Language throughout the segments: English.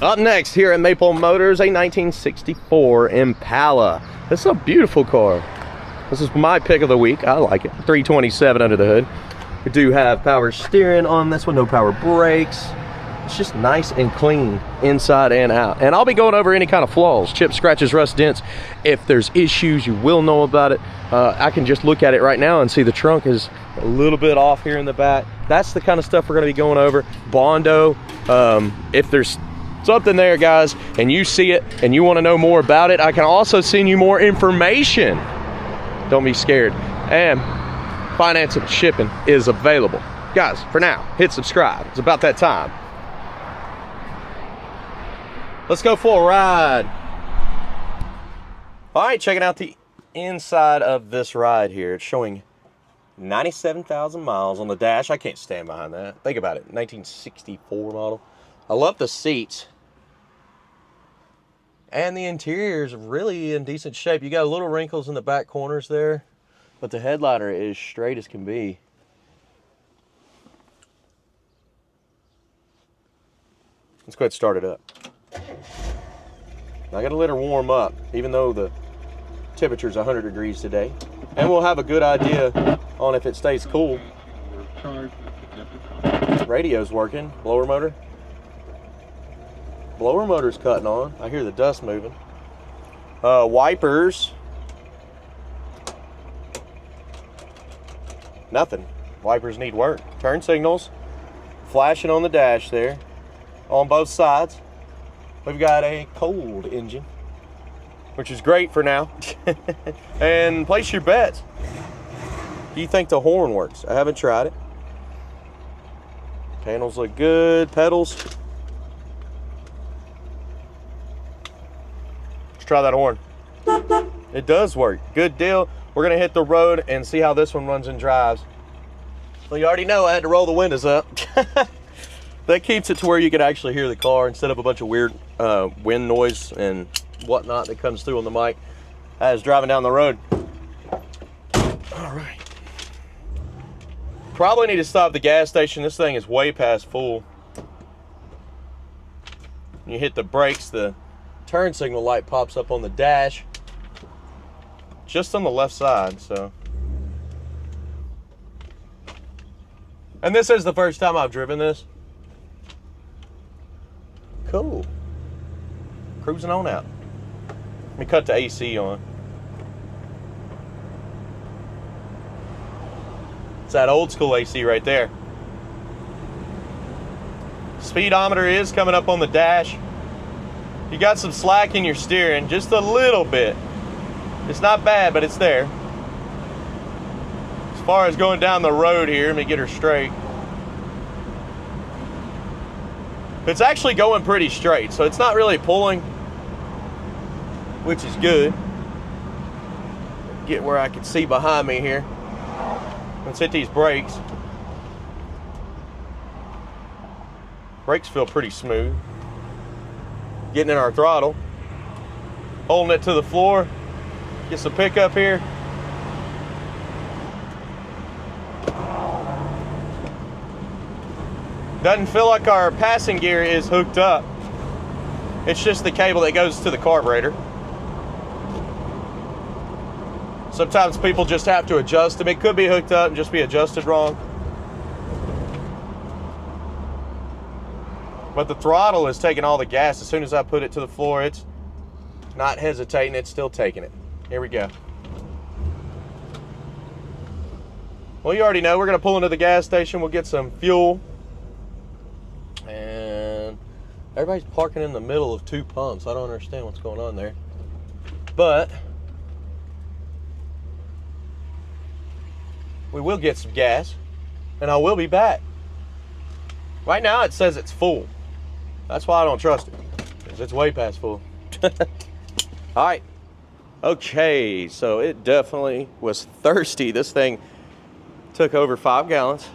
Up next here at Maple Motors, a 1964 Impala. This is a beautiful car. This is my pick of the week. I like it. 327 under the hood. We do have power steering on this one, no power brakes. It's just nice and clean inside and out. And I'll be going over any kind of flaws, chips, scratches, rust, dents. If there's issues, you will know about it. I can just look at it right now and see the trunk is a little bit off here in the back. That's the kind of stuff we're going to be going over. Bondo, if there's something there, guys, and you see it and you want to know more about it, I can also send you more information. Don't be scared. And financing and shipping is available. Guys, for now, hit subscribe. It's about that time. Let's go for a ride. All right, checking out the inside of this ride here. It's showing 97,000 miles on the dash. I can't stand behind that. Think about it, 1964 model. I love the seats. And the interior is really in decent shape. You got little wrinkles in the back corners there, but the headliner is straight as can be. Let's go ahead and start it up. I gotta let her warm up, even though the temperature's 100 degrees today. And we'll have a good idea on if it stays cool. Radio's working. Blower motor. Blower motor's cutting on. I hear the dust moving. Wipers. Nothing. Wipers need work. Turn signals. Flashing on the dash there. On both sides. We've got a cold engine, which is great for now. And place your bets. Do you think the horn works? I haven't tried it. Panels look good. Pedals. Let's try that horn. It does work. Good deal. We're going to hit the road and see how this one runs and drives. Well, you already know I had to roll the windows up. That keeps it to where you can actually hear the car instead of a bunch of weird wind noise and whatnot that comes through on the mic as driving down the road. All right. Probably need to stop at the gas station. This thing is way past full. When you hit the brakes, the turn signal light pops up on the dash. Just on the left side, so. And this is the first time I've driven this. Cool. Cruising on out. Let me cut the AC on. It's that old school AC right there. Speedometer is coming up on the dash. You got some slack in your steering, just a little bit. It's not bad, but it's there. As far as going down the road here, let me get her straight. It's actually going pretty straight, so it's not really pulling, which is good. Get where I can see behind me here. Let's hit these brakes. Brakes feel pretty smooth. Getting in our throttle. Holding it to the floor. Get some pickup here. Doesn't feel like our passing gear is hooked up. It's just the cable that goes to the carburetor. Sometimes people just have to adjust them. It could be hooked up and just be adjusted wrong. But the throttle is taking all the gas. As soon as I put it to the floor, it's not hesitating, it's still taking it. Here we go. Well, you already know, we're gonna pull into the gas station. We'll get some fuel. And everybody's parking in the middle of two pumps. I don't understand what's going on there. But we will get some gas and I will be back. Right now it says it's full. That's why I don't trust it, because it's way past full. All right. Okay, so it definitely was thirsty. This thing took over 5 gallons.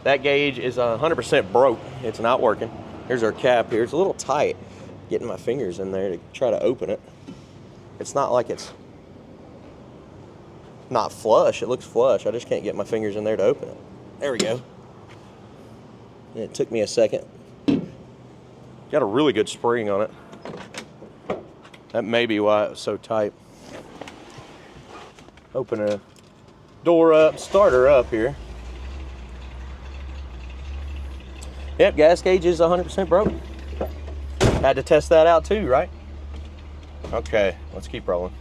That gauge is 100% broke. It's not working. Here's our cap here. It's a little tight. Getting my fingers in there to try to open it. It's not like it's not flush. It looks flush. I just can't get my fingers in there to open it. There we go. And it took me a second. Got a really good spring on it. That may be why it was so tight. Open a door up, start her up here. Yep, gas gauge is 100% broken. Had to test that out too, right? Okay, let's keep rolling.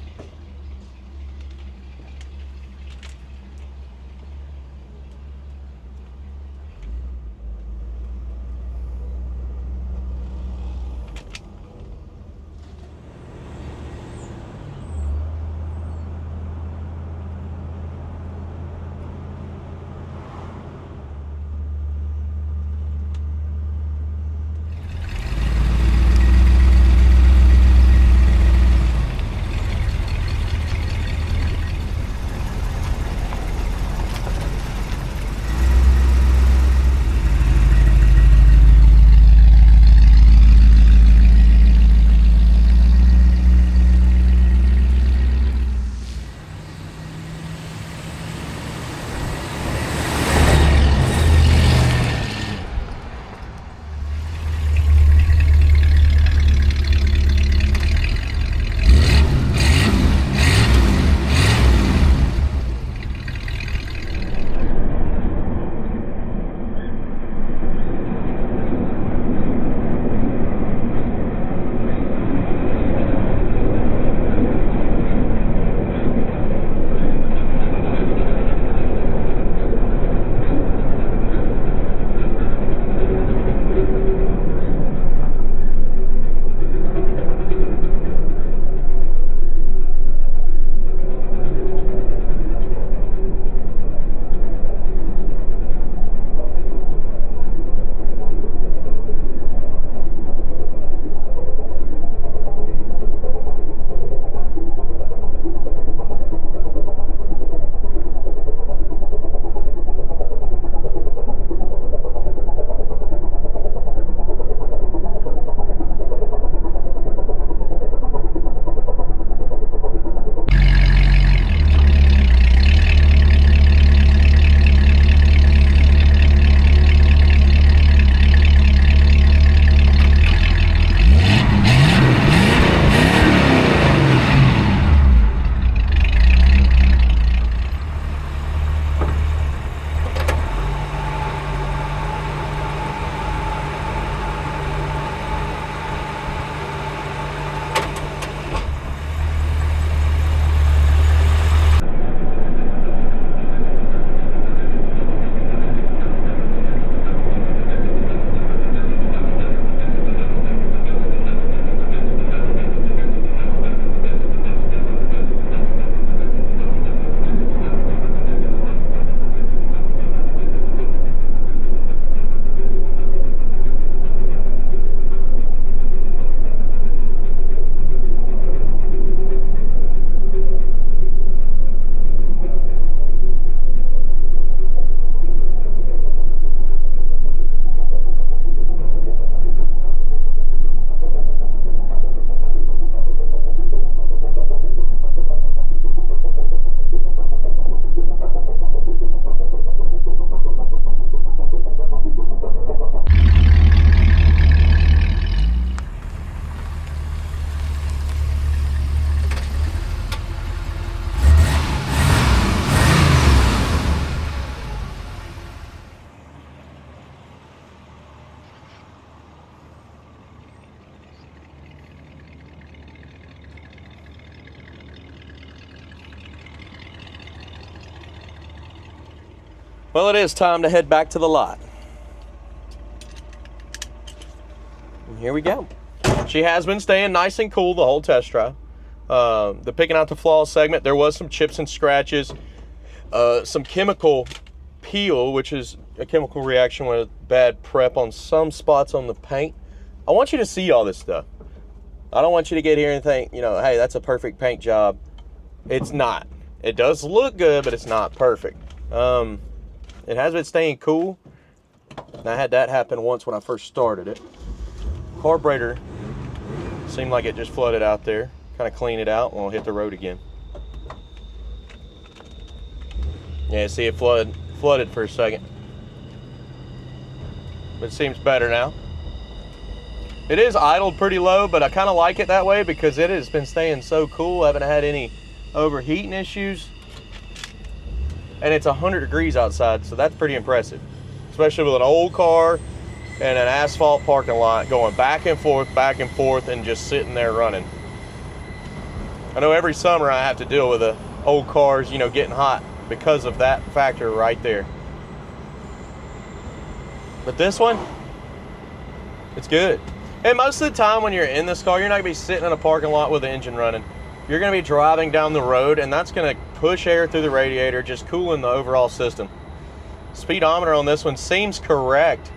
Well, it is time to head back to the lot. And here we go. She has been staying nice and cool the whole test drive. The picking out the flaws segment, there was some chips and scratches, some chemical peel, which is a chemical reaction with bad prep on some spots on the paint. I want you to see all this stuff. I don't want you to get here and think, you know, hey, that's a perfect paint job. It's not. It does look good, but it's not perfect. It has been staying cool. And I had that happen once when I first started it. Carburetor seemed like it just flooded out there. Kind of clean it out and we'll hit the road again. Yeah, see it flooded for a second. But it seems better now. It is idled pretty low, but I kind of like it that way because it has been staying so cool. I haven't had any overheating issues. And it's 100 degrees outside, so that's pretty impressive. Especially with an old car and an asphalt parking lot going back and forth, and just sitting there running. I know every summer I have to deal with the old cars, you know, getting hot because of that factor right there. But this one, it's good. And most of the time when you're in this car, you're not gonna be sitting in a parking lot with the engine running. You're gonna be driving down the road, and that's gonna push air through the radiator, just cooling the overall system. Speedometer on this one seems correct.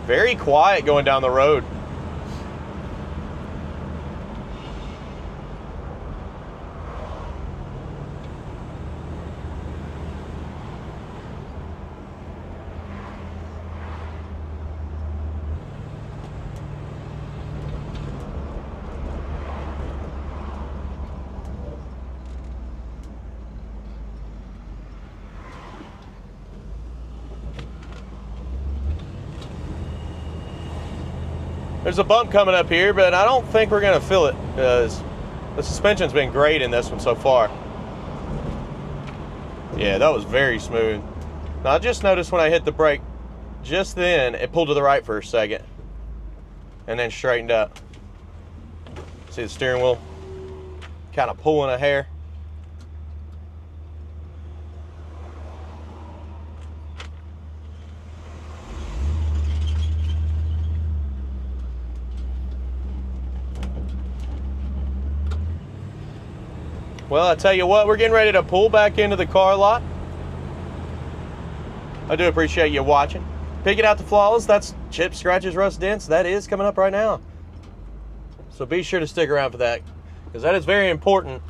Very quiet going down the road. There's a bump coming up here, but I don't think we're gonna feel it because the suspension's been great in this one so far. Yeah, that was very smooth. Now I just noticed when I hit the brake, just then it pulled to the right for a second and then straightened up. See the steering wheel kind of pulling a hair. Well, I tell you what, we're getting ready to pull back into the car lot. I do appreciate you watching. Picking out the flaws, that's chips, scratches, rust, dents. That is coming up right now. So be sure to stick around for that, because that is very important.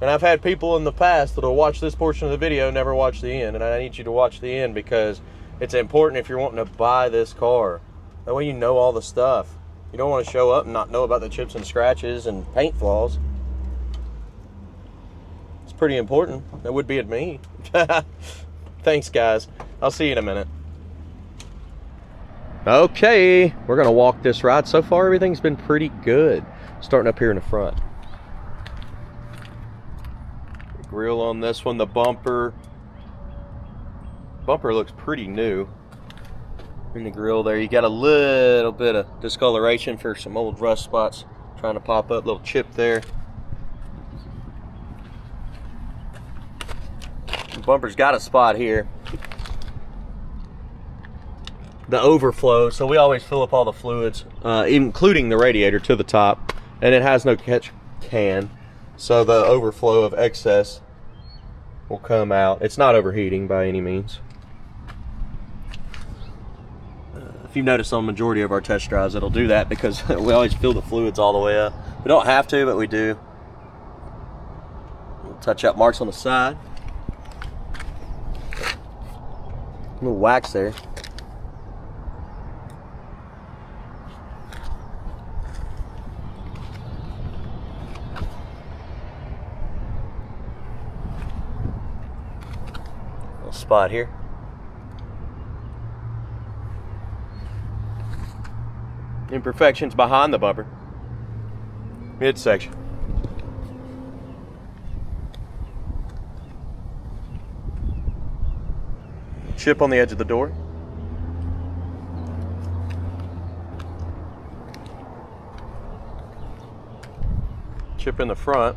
And I've had people in the past that will watch this portion of the video, never watch the end. And I need you to watch the end because it's important if you're wanting to buy this car. That way you know all the stuff. You don't want to show up and not know about the chips and scratches and paint flaws. Pretty important. That would be at me. Thanks, guys. I'll see you in a minute. Okay, we're gonna walk this ride. So far, everything's been pretty good. Starting up here in the front. The grill on this one, the bumper. Bumper looks pretty new. In the grill there, you got a little bit of discoloration for some old rust spots trying to pop up. Little chip there. Bumper's got a spot here, the overflow, so we always fill up all the fluids, including the radiator to the top, and it has no catch can, so the overflow of excess will come out. It's not overheating by any means. If you've noticed on the majority of our test drives, it'll do that because we always fill the fluids all the way up. We don't have to, but we do. We'll touch up marks on the side. A little wax there. Little spot here. Imperfections behind the bumper. Midsection. Chip on the edge of the door. Chip in the front.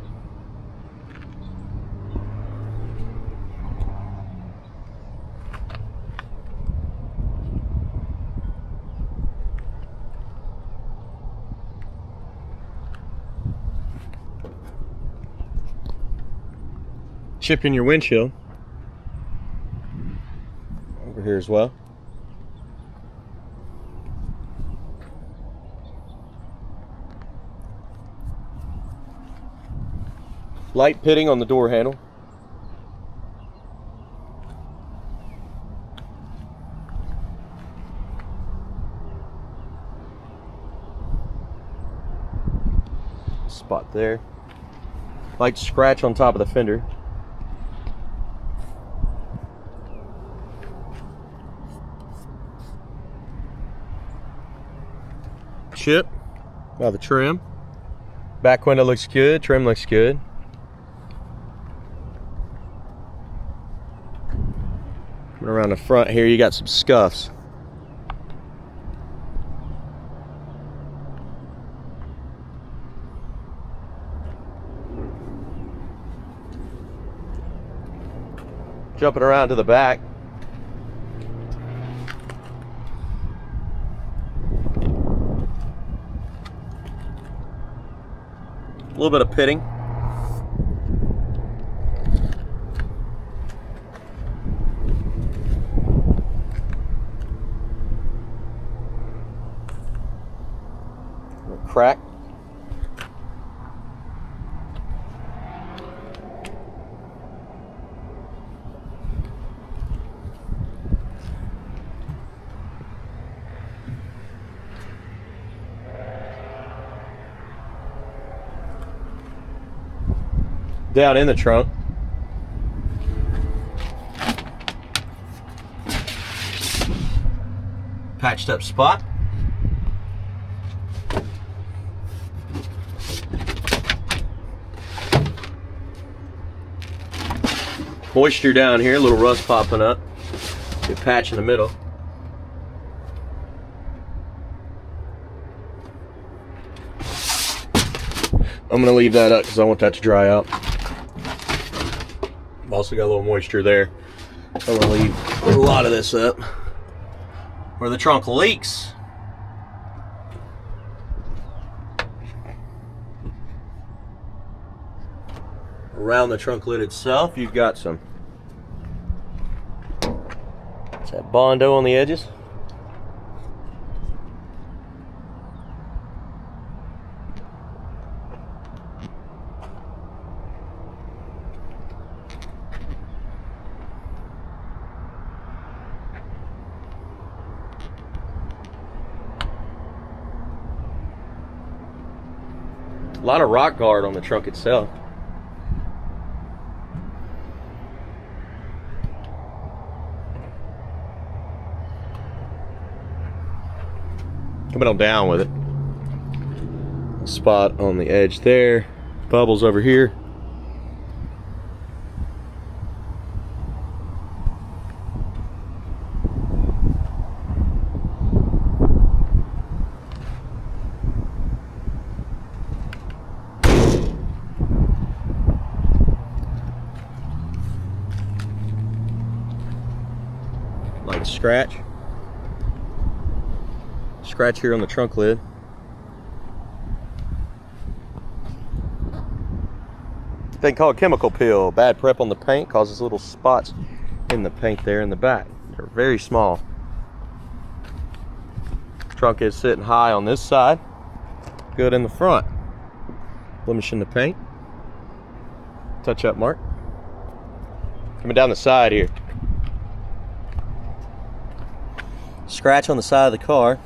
Chip in your windshield. Over here as well. Light pitting on the door handle. spot there. Light scratch on top of the fender. Chip by the trim. Back window looks good, trim looks good. Coming around the front here, you got some scuffs. Jumping around to the back. A little bit of pitting. Crack. Down in the trunk, patched up spot. Moisture down here, a little rust popping up. Good patch in the middle. I'm gonna leave that up because I want that to dry out. I've also got a little moisture there. So I'm gonna leave a lot of this up where the trunk leaks. Around the trunk lid itself, you've got some, it's that Bondo on the edges. A lot of rock guard on the trunk itself. Coming on down with it. Spot on the edge there. Bubbles over here. Light scratch. Scratch here on the trunk lid. Thing called chemical peel. Bad prep on the paint causes little spots in the paint there in the back. They're very small. Trunk is sitting high on this side. Good in the front. Blemish in the paint. Touch up mark. Coming down the side here. Scratch on the side of the car.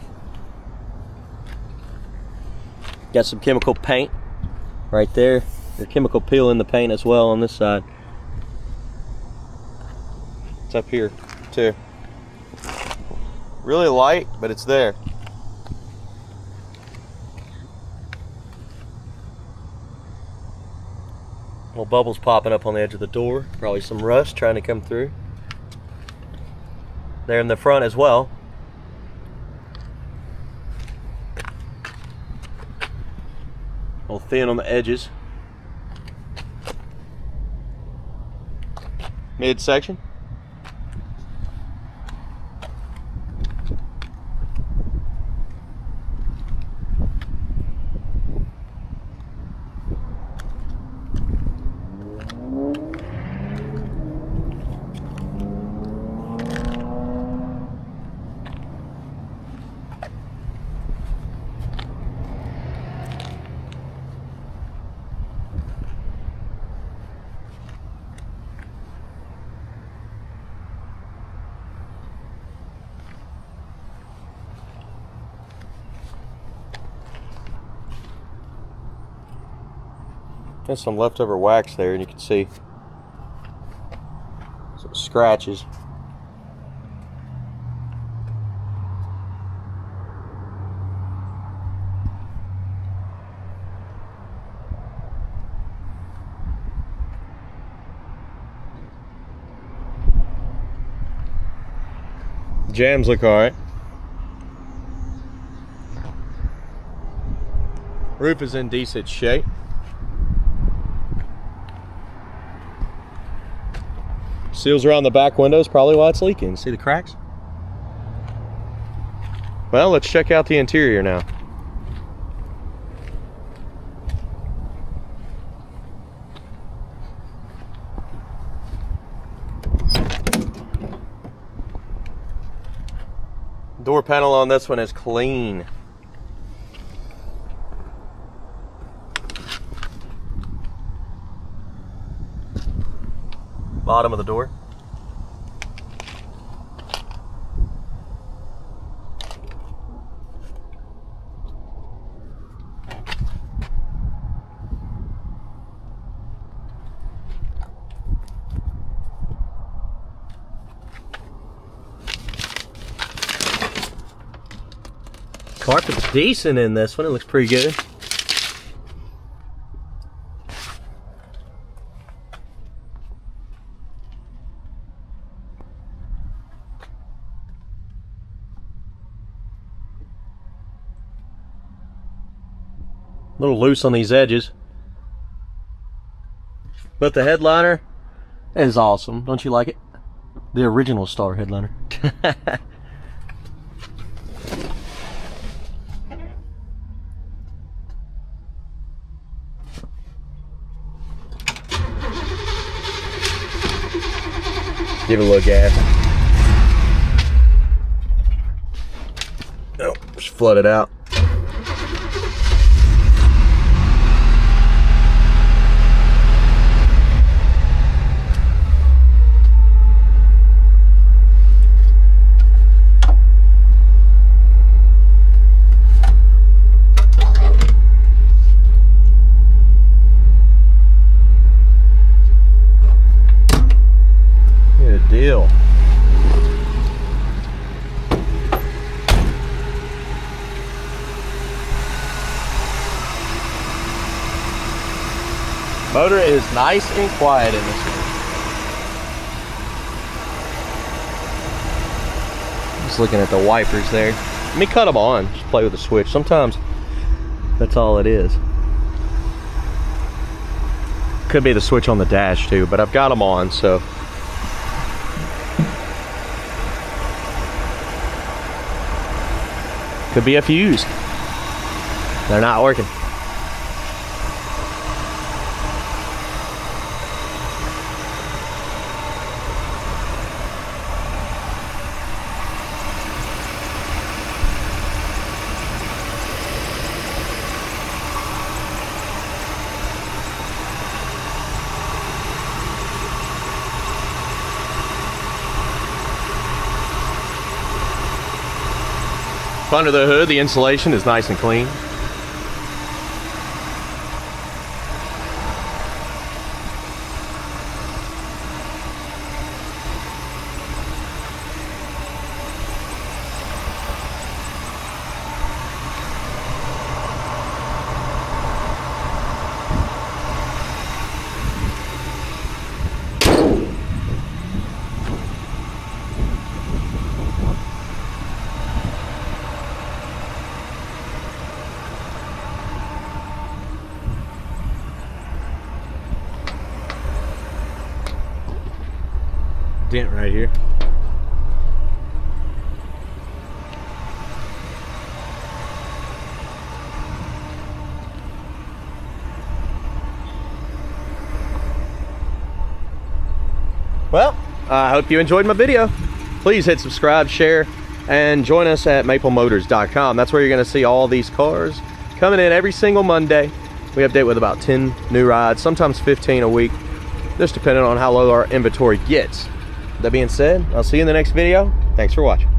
Got some chemical paint right there. There's chemical peel in the paint as well on this side. It's up here too. Really light, but it's there. Little bubbles popping up on the edge of the door. Probably some rust trying to come through. There in the front as well. A little thin on the edges. Midsection. There's some leftover wax there, and you can see some scratches. Jams look alright. Roof is in decent shape. Seals around the back windows, probably why it's leaking. See the cracks? Well, let's check out the interior now. Door panel on this one is clean. Bottom of the door. Carpet's decent in this one. It looks pretty good. A little loose on these edges, but the headliner is awesome. Don't you like it? The original Star headliner. Give it a little gas. Oh, just flood it out. Good deal. Motor is nice and quiet in this one. Just looking at the wipers there. Let me cut them on. Just play with the switch. Sometimes that's all it is. Could be the switch on the dash too, but I've got them on, so. Could be a fuse. They're not working. Under the hood, the insulation is nice and clean. Dent right here. Well, I hope you enjoyed my video. Please hit subscribe, share, and join us at maplemotors.com. That's where you're going to see all these cars coming in every single Monday. We update with about 10 new rides, sometimes 15 a week, just depending on how low our inventory gets. That being said, I'll see you in the next video. Thanks for watching.